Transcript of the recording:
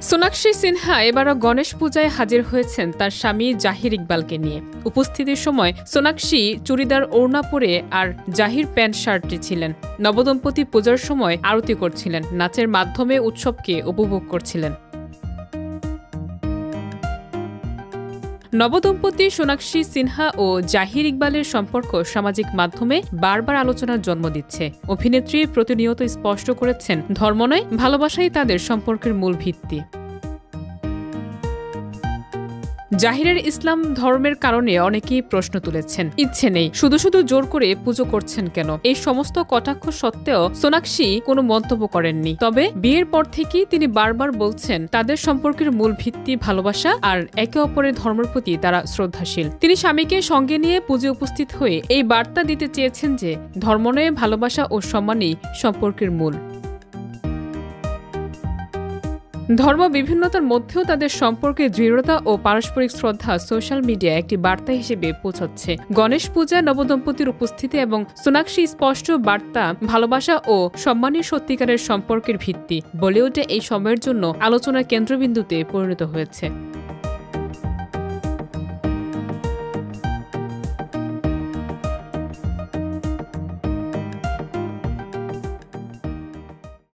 সোনাক্ষী সিনহা এবারও গণেশ পূজায় হাজির হয়েছেন তার স্বামী জাহির ইকবালকে নিয়ে। উপস্থিতির সময় সোনাক্ষী চুড়িদার ওড়না পরে আর জাহির প্যান্ট শার্টে ছিলেন। নবদম্পতি পূজার সময় আরতি করছিলেন, নাচের মাধ্যমে উৎসবকে উপভোগ করছিলেন। নবদম্পতি সোনাক্ষী সিনহা ও জাহির ইকবালের সম্পর্ক সামাজিক মাধ্যমে বারবার আলোচনার জন্ম দিচ্ছে। অভিনেত্রী প্রতিনিয়ত স্পষ্ট করেছেন, ধর্ম নয়, ভালোবাসাই তাদের সম্পর্কের মূল ভিত্তি। জাহিরের ইসলাম ধর্মের কারণে অনেকেই প্রশ্ন তুলেছেন, ইচ্ছে নেই, শুধু শুধু জোর করে পুজো করছেন কেন? এই সমস্ত কটাক্ষ সত্ত্বেও সোনাক্ষী কোনো মন্তব্য করেননি। তবে বিয়ের পর থেকেই তিনি বারবার বলছেন তাদের সম্পর্কের মূল ভিত্তি ভালোবাসা আর একে অপরের ধর্মের প্রতি তারা শ্রদ্ধাশীল। তিনি স্বামীকে সঙ্গে নিয়ে পুজো উপস্থিত হয়ে এই বার্তা দিতে চেয়েছেন যে ধর্ম নয়, ভালোবাসা ও সম্মানই সম্পর্কের মূল। ধর্ম বিভিন্নতার মধ্যেও তাদের সম্পর্কে দৃঢ়তা ও পারস্পরিক শ্রদ্ধা সোশ্যাল মিডিয়ায় একটি বার্তা হিসেবে পৌঁছাচ্ছে। গণেশ পূজা, নবদম্পতির উপস্থিতি এবং সোনাক্ষী স্পষ্ট বার্তা ভালোবাসা ও সম্মানই সত্যিকারের সম্পর্কের ভিত্তি। বলিউডে এই সময়ের জন্য আলোচনার কেন্দ্রবিন্দুতে পরিণত হয়েছে।